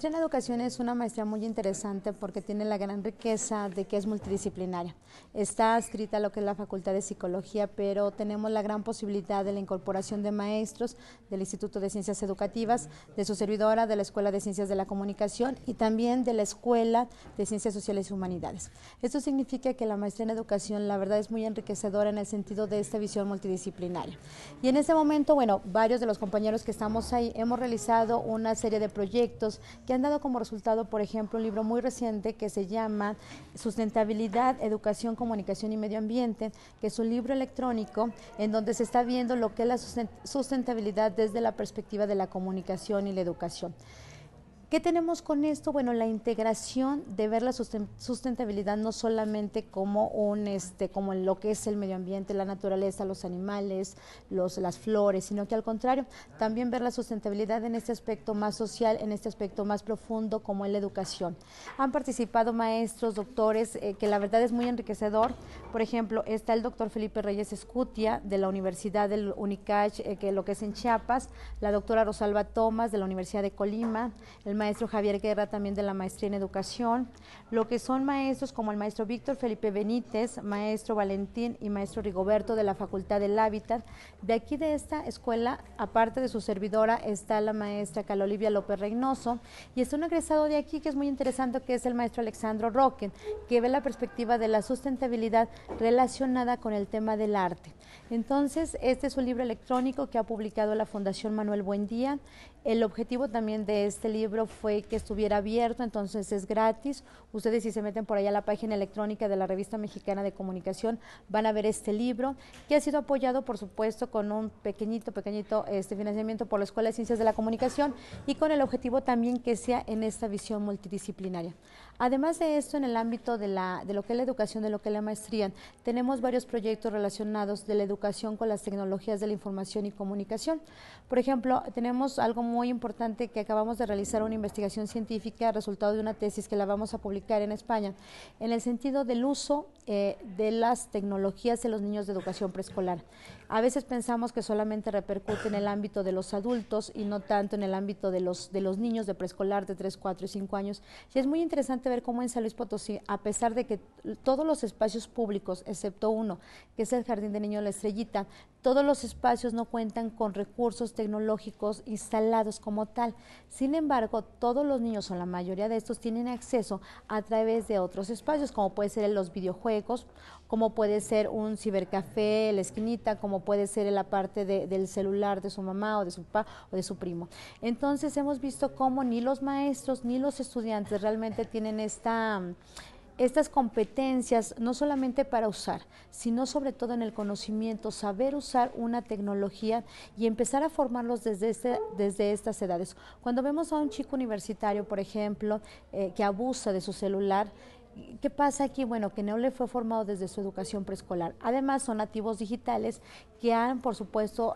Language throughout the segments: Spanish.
maestría en educación es una maestría muy interesante porque tiene la gran riqueza de que es multidisciplinaria. Está adscrita a lo que es la Facultad de Psicología, pero tenemos la gran posibilidad de la incorporación de maestros del Instituto de Ciencias Educativas, de su servidora, de la Escuela de Ciencias de la Comunicación y también de la Escuela de Ciencias Sociales y Humanidades. Esto significa que la maestría en educación, la verdad, es muy enriquecedora en el sentido de esta visión multidisciplinaria. Y en este momento, bueno, varios de los compañeros que estamos ahí hemos realizado una serie de proyectos que han dado como resultado, por ejemplo, un libro muy reciente que se llama Sustentabilidad, Educación, Comunicación y Medio Ambiente, que es un libro electrónico en donde se está viendo lo que es la sustentabilidad desde la perspectiva de la comunicación y la educación. ¿Qué tenemos con esto? Bueno, la integración de ver la sustentabilidad no solamente como como lo que es el medio ambiente, la naturaleza, los animales, las flores, sino que al contrario, también ver la sustentabilidad en este aspecto más social, en este aspecto más profundo como es la educación. Han participado maestros, doctores, que la verdad es muy enriquecedor. Por ejemplo, está el doctor Felipe Reyes Escutia de la Universidad del UNICACH, que lo que es en Chiapas, la doctora Rosalba Tomás de la Universidad de Colima, el maestro Javier Guerra también de la maestría en educación, lo que son maestros como el maestro Víctor Felipe Benítez, maestro Valentín y maestro Rigoberto de la Facultad del Hábitat. De aquí de esta escuela, aparte de su servidora, está la maestra Carla Olivia López Reynoso y está un egresado de aquí que es muy interesante, que es el maestro Alexandro Roque, que ve la perspectiva de la sustentabilidad relacionada con el tema del arte. Entonces, este es un libro electrónico que ha publicado la Fundación Manuel Buendía. El objetivo también de este libro fue que estuviera abierto, entonces es gratis. Ustedes, si se meten por allá a la página electrónica de la Revista Mexicana de Comunicación, van a ver este libro, que ha sido apoyado, por supuesto, con un pequeñito financiamiento por la Escuela de Ciencias de la Comunicación y con el objetivo también que sea en esta visión multidisciplinaria. Además de esto, en el ámbito de lo que es la educación, de lo que es la maestría, tenemos varios proyectos relacionados de la educación con las tecnologías de la información y comunicación. Por ejemplo, tenemos algo muy importante que acabamos de realizar, una investigación científica, resultado de una tesis que la vamos a publicar en España, en el sentido del uso de las tecnologías en los niños de educación preescolar. A veces pensamos que solamente repercute en el ámbito de los adultos y no tanto en el ámbito de los niños de preescolar de 3, 4 y 5 años. Y es muy interesante ver cómo en San Luis Potosí, a pesar de que todos los espacios públicos, excepto uno, que es el Jardín de Niños La Estrellita, todos los espacios no cuentan con recursos tecnológicos instalados como tal. Sin embargo, todos los niños, o la mayoría de estos, tienen acceso a través de otros espacios, como puede ser los videojuegos, como puede ser un cibercafé, la esquinita, como puede ser en la parte del celular de su mamá o de su papá o de su primo. Entonces hemos visto cómo ni los maestros ni los estudiantes realmente tienen estas competencias, no solamente para usar, sino sobre todo en el conocimiento, saber usar una tecnología y empezar a formarlos desde estas edades. Cuando vemos a un chico universitario, por ejemplo, que abusa de su celular, ¿qué pasa aquí? Bueno, que no le fue formado desde su educación preescolar. Además, son nativos digitales que han, por supuesto,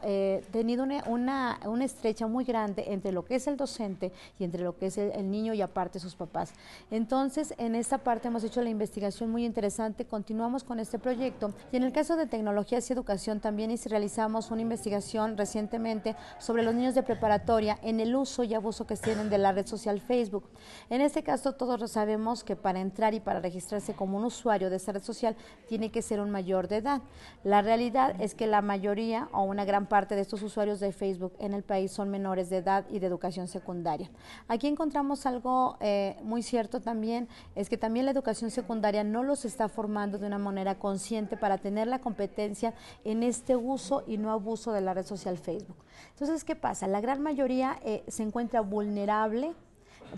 tenido una estrecha muy grande entre lo que es el docente y entre lo que es el niño y aparte sus papás. Entonces, en esta parte hemos hecho la investigación muy interesante, continuamos con este proyecto. Y en el caso de tecnologías y educación también realizamos una investigación recientemente sobre los niños de preparatoria en el uso y abuso que tienen de la red social Facebook. En este caso, todos sabemos que para entrar y para registrarse como un usuario de esta red social tiene que ser un mayor de edad. La realidad es que la mayoría o una gran parte de estos usuarios de Facebook en el país son menores de edad y de educación secundaria. Aquí encontramos algo muy cierto también, es que también la educación secundaria no los está formando de una manera consciente para tener la competencia en este uso y no abuso de la red social Facebook. Entonces, ¿qué pasa? La gran mayoría se encuentra vulnerable.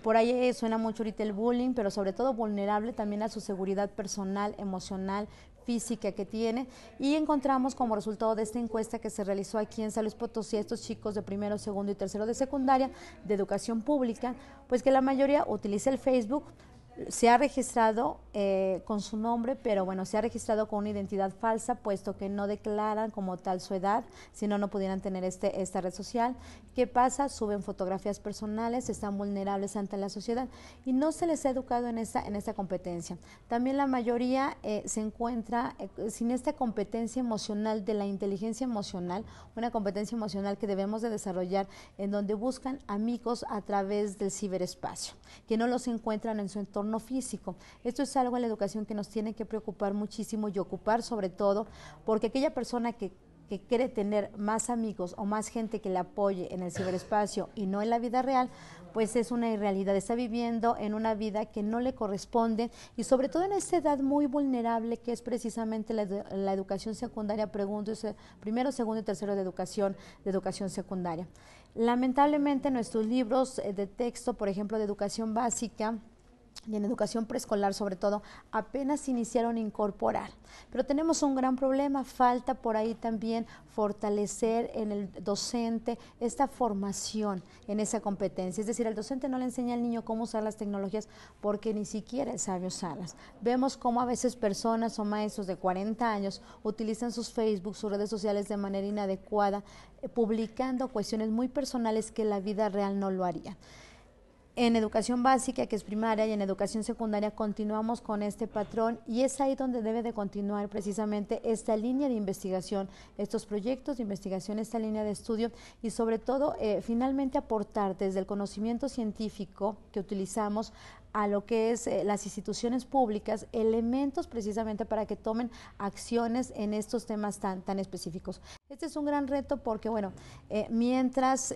Por ahí suena mucho ahorita el bullying, pero sobre todo vulnerable también a su seguridad personal, emocional, física que tiene, y encontramos como resultado de esta encuesta que se realizó aquí en San Luis Potosí a estos chicos de primero, segundo y tercero de secundaria de educación pública, pues que la mayoría utiliza el Facebook, Se ha registrado con su nombre, pero bueno, se ha registrado con una identidad falsa, puesto que no declaran como tal su edad, si no, no pudieran tener esta red social. ¿Qué pasa? Suben fotografías personales, están vulnerables ante la sociedad y no se les ha educado en esta competencia. También la mayoría se encuentra sin esta competencia emocional de la inteligencia emocional, una competencia emocional que debemos de desarrollar, en donde buscan amigos a través del ciberespacio, que no los encuentran en su entorno físico. Esto es algo en la educación que nos tiene que preocupar muchísimo y ocupar sobre todo, porque aquella persona que quiere tener más amigos o más gente que le apoye en el ciberespacio y no en la vida real, pues es una irrealidad, está viviendo en una vida que no le corresponde y sobre todo en esta edad muy vulnerable que es precisamente la educación secundaria, pregunto, primero, segundo y tercero de educación secundaria. Lamentablemente nuestros libros de texto, por ejemplo, de educación básica, y en educación preescolar sobre todo, apenas iniciaron a incorporar. Pero tenemos un gran problema, falta por ahí también fortalecer en el docente esta formación en esa competencia. Es decir, el docente no le enseña al niño cómo usar las tecnologías porque ni siquiera él sabe usarlas. Vemos cómo a veces personas o maestros de 40 años utilizan sus Facebook, sus redes sociales de manera inadecuada, publicando cuestiones muy personales que la vida real no lo haría. En educación básica, que es primaria, y en educación secundaria continuamos con este patrón y es ahí donde debe de continuar precisamente esta línea de investigación, estos proyectos de investigación, esta línea de estudio y sobre todo finalmente aportar desde el conocimiento científico que utilizamos a lo que es las instituciones públicas, elementos precisamente para que tomen acciones en estos temas tan específicos. Este es un gran reto porque, bueno, mientras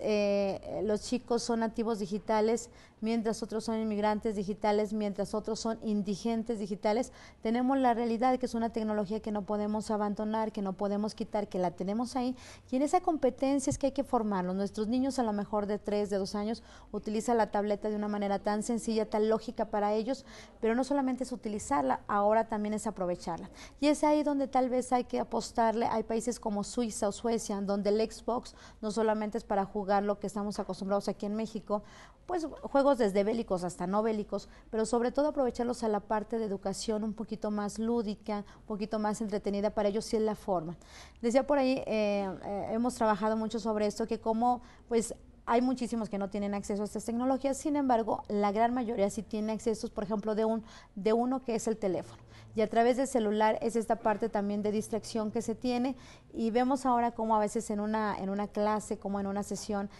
los chicos son nativos digitales, mientras otros son inmigrantes digitales, mientras otros son indigentes digitales, tenemos la realidad de que es una tecnología que no podemos abandonar, que no podemos quitar, que la tenemos ahí, y en esa competencia es que hay que formarlos. Nuestros niños a lo mejor de 3, de 2 años utilizan la tableta de una manera tan sencilla, tan lógica para ellos, pero no solamente es utilizarla, ahora también es aprovecharla. Y es ahí donde tal vez hay que apostarle. Hay países como Suiza o Suecia, donde el Xbox no solamente es para jugar lo que estamos acostumbrados aquí en México, pues juegos desde bélicos hasta no bélicos, pero sobre todo aprovecharlos a la parte de educación un poquito más lúdica, un poquito más entretenida, para ellos sí es la forma. Decía por ahí, hemos trabajado mucho sobre esto, que como pues hay muchísimos que no tienen acceso a estas tecnologías, sin embargo, la gran mayoría sí tiene acceso, por ejemplo, de uno que es el teléfono. Y a través del celular es esta parte también de distracción que se tiene, y vemos ahora como a veces en una clase, como en una sesión,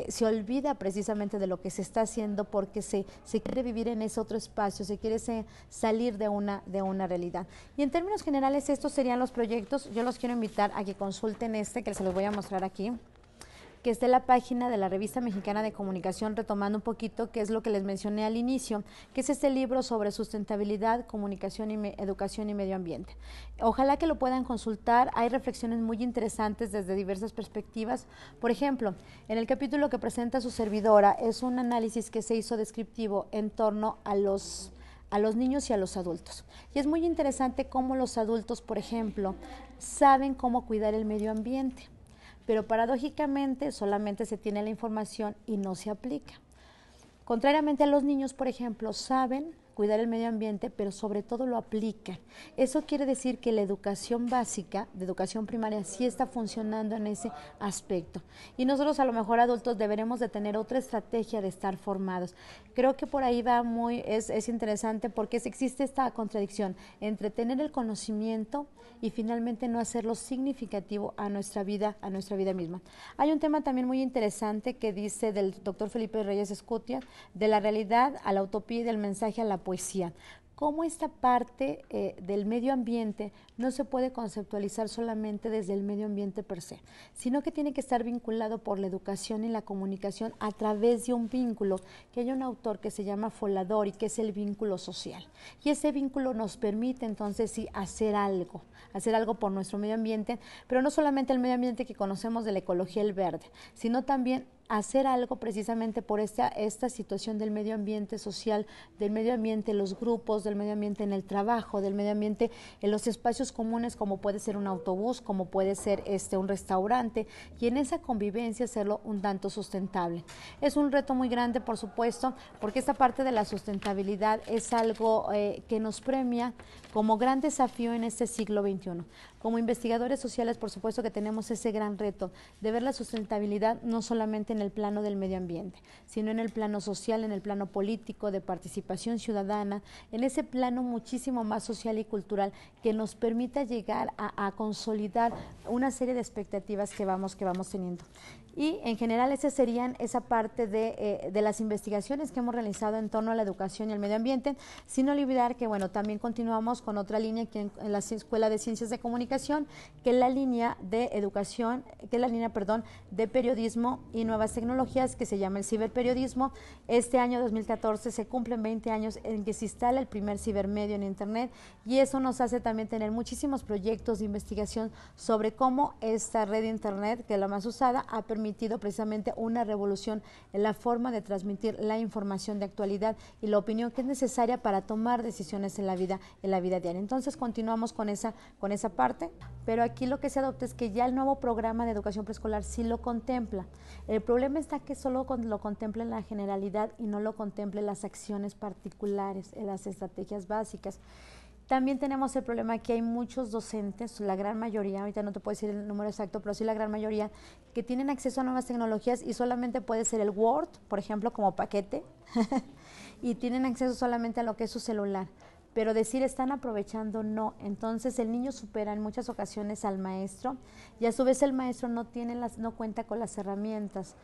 se olvida precisamente de lo que se está haciendo porque se quiere vivir en ese otro espacio, se quiere salir de una realidad. Y en términos generales estos serían los proyectos. Yo los quiero invitar a que consulten que se los voy a mostrar aquí, que esté en la página de la Revista Mexicana de Comunicación, retomando un poquito qué es lo que les mencioné al inicio, que es este libro sobre sustentabilidad, comunicación, educación y medio ambiente. Ojalá que lo puedan consultar. Hay reflexiones muy interesantes desde diversas perspectivas. Por ejemplo, en el capítulo que presenta su servidora es un análisis que se hizo descriptivo en torno a los niños y a los adultos. Y es muy interesante cómo los adultos, por ejemplo, saben cómo cuidar el medio ambiente, pero paradójicamente solamente se tiene la información y no se aplica. Contrariamente a los niños, por ejemplo, saben cuidar el medio ambiente, pero sobre todo lo aplican. Eso quiere decir que la educación básica, de educación primaria, sí está funcionando en ese aspecto. Y nosotros a lo mejor adultos deberemos de tener otra estrategia de estar formados. Creo que por ahí va es interesante porque existe esta contradicción entre tener el conocimiento y finalmente no hacerlo significativo a nuestra vida misma. Hay un tema también muy interesante que dice del doctor Felipe Reyes Escutia, de la realidad a la utopía y del mensaje a la poesía. Cómo esta parte del medio ambiente no se puede conceptualizar solamente desde el medio ambiente per se, sino que tiene que estar vinculado por la educación y la comunicación a través de un vínculo, que hay un autor que se llama Foladori, que es el vínculo social. Y ese vínculo nos permite entonces sí hacer algo por nuestro medio ambiente, pero no solamente el medio ambiente que conocemos de la ecología, el verde, sino también hacer algo precisamente por esta situación del medio ambiente social, del medio ambiente en los grupos, del medio ambiente en el trabajo, del medio ambiente en los espacios comunes, como puede ser un autobús, como puede ser un restaurante, y en esa convivencia hacerlo un tanto sustentable. Es un reto muy grande, por supuesto, porque esta parte de la sustentabilidad es algo que nos premia como gran desafío en este siglo XXI. Como investigadores sociales, por supuesto que tenemos ese gran reto de ver la sustentabilidad no solamente en el plano del medio ambiente, sino en el plano social, en el plano político, de participación ciudadana, en ese plano muchísimo más social y cultural que nos permita llegar a consolidar una serie de expectativas que vamos teniendo. Y en general esa serían esa parte de las investigaciones que hemos realizado en torno a la educación y el medio ambiente, sin olvidar que bueno, también continuamos con otra línea aquí en la Escuela de Ciencias de Comunicación, que es la línea de educación, que es la línea, perdón, de periodismo y nuevas tecnologías, que se llama el ciberperiodismo. Este año 2014 se cumplen 20 años en que se instala el primer cibermedio en Internet, y eso nos hace también tener muchísimos proyectos de investigación sobre cómo esta red de Internet, que es la más usada, ha permitido precisamente una revolución en la forma de transmitir la información de actualidad y la opinión que es necesaria para tomar decisiones en la vida diaria. Entonces continuamos con esa parte, pero aquí lo que se adopta es que ya el nuevo programa de educación preescolar sí lo contempla. El problema está que solo lo contempla en la generalidad y no lo contempla en las acciones particulares, en las estrategias básicas. También tenemos el problema que hay muchos docentes, la gran mayoría, ahorita no te puedo decir el número exacto, pero sí la gran mayoría, que tienen acceso a nuevas tecnologías y solamente puede ser el Word, por ejemplo, como paquete, y tienen acceso solamente a lo que es su celular. Pero decir están aprovechando, no. Entonces el niño supera en muchas ocasiones al maestro, y a su vez el maestro no cuenta con las herramientas.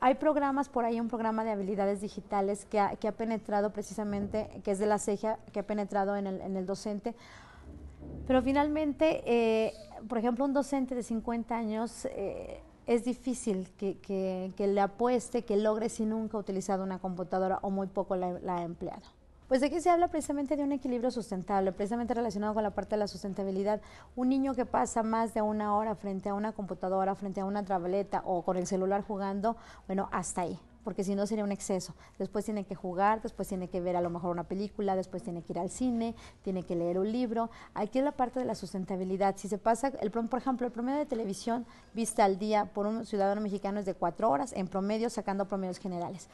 Hay programas por ahí, un programa de habilidades digitales que ha penetrado precisamente, que es de la CEGIA, que ha penetrado en el docente, pero finalmente, por ejemplo, un docente de 50 años es difícil que le apueste, que logre si nunca ha utilizado una computadora o muy poco la ha empleado. Pues aquí se habla precisamente de un equilibrio sustentable, precisamente relacionado con la parte de la sustentabilidad. Un niño que pasa más de una hora frente a una computadora, frente a una tableta o con el celular jugando, bueno, hasta ahí, porque si no sería un exceso. Después tiene que jugar, después tiene que ver a lo mejor una película, después tiene que ir al cine, tiene que leer un libro. Aquí es la parte de la sustentabilidad. Si se pasa, por ejemplo, el promedio de televisión vista al día por un ciudadano mexicano es de 4 horas, en promedio, sacando promedios generales.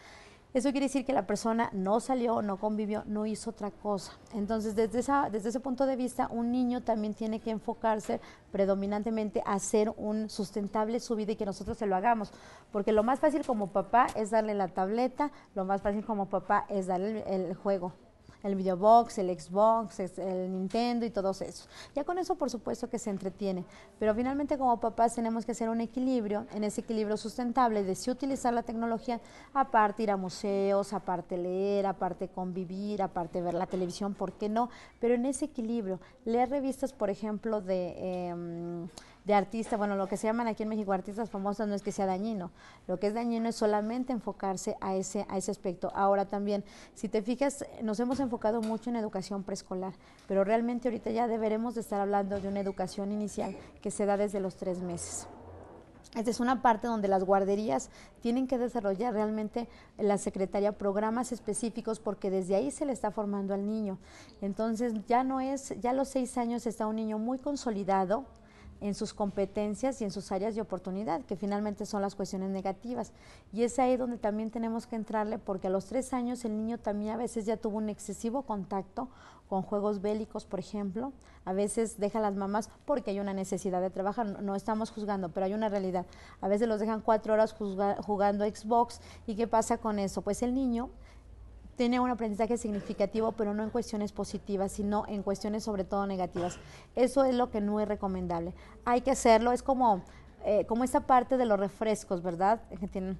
Eso quiere decir que la persona no salió, no convivió, no hizo otra cosa. Entonces, desde ese punto de vista, un niño también tiene que enfocarse predominantemente a hacer un sustentable su vida y que nosotros se lo hagamos. Porque lo más fácil como papá es darle la tableta, lo más fácil como papá es darle el juego. El videobox, el Xbox, el Nintendo y todos esos. Ya con eso por supuesto que se entretiene, pero finalmente como papás tenemos que hacer un equilibrio, en ese equilibrio sustentable de sí utilizar la tecnología, aparte ir a museos, aparte leer, aparte convivir, aparte ver la televisión, ¿por qué no? Pero en ese equilibrio, leer revistas, por ejemplo, de artistas, bueno, lo que se llaman aquí en México artistas famosos, no es que sea dañino, lo que es dañino es solamente enfocarse a ese aspecto. Ahora también, si te fijas, nos hemos enfocado mucho en educación preescolar, pero realmente ahorita ya deberemos de estar hablando de una educación inicial que se da desde los 3 meses. Esta es una parte donde las guarderías tienen que desarrollar realmente la secretaría programas específicos porque desde ahí se le está formando al niño. Entonces ya a los 6 años está un niño muy consolidado en sus competencias y en sus áreas de oportunidad, que finalmente son las cuestiones negativas. Y es ahí donde también tenemos que entrarle, porque a los 3 años el niño también a veces ya tuvo un excesivo contacto con juegos bélicos, por ejemplo. A veces dejan las mamás porque hay una necesidad de trabajar, no estamos juzgando, pero hay una realidad. A veces los dejan 4 horas jugando Xbox, ¿y qué pasa con eso? Pues el niño tiene un aprendizaje significativo, pero no en cuestiones positivas, sino en cuestiones sobre todo negativas. Eso es lo que no es recomendable. Hay que hacerlo, es como esta parte de los refrescos, ¿verdad? Que tienen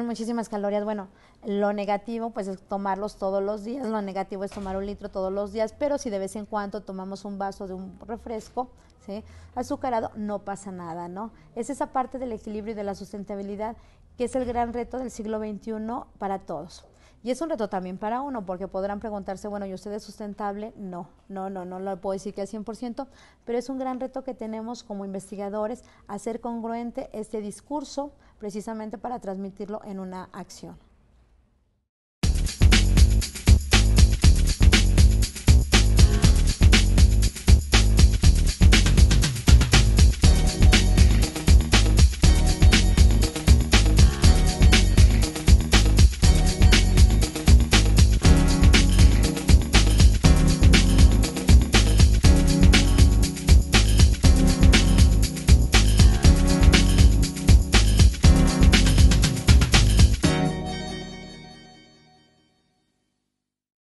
muchísimas calorías. Bueno, lo negativo pues es tomarlos todos los días, lo negativo es tomar 1 litro todos los días, pero si de vez en cuando tomamos un vaso de un refresco, ¿sí?, azucarado, no pasa nada, ¿no? Es esa parte del equilibrio y de la sustentabilidad que es el gran reto del siglo XXI para todos. Y es un reto también para uno, porque podrán preguntarse, bueno, ¿y usted es sustentable? No lo puedo decir que al 100%, pero es un gran reto que tenemos como investigadores, hacer congruente este discurso precisamente para transmitirlo en una acción.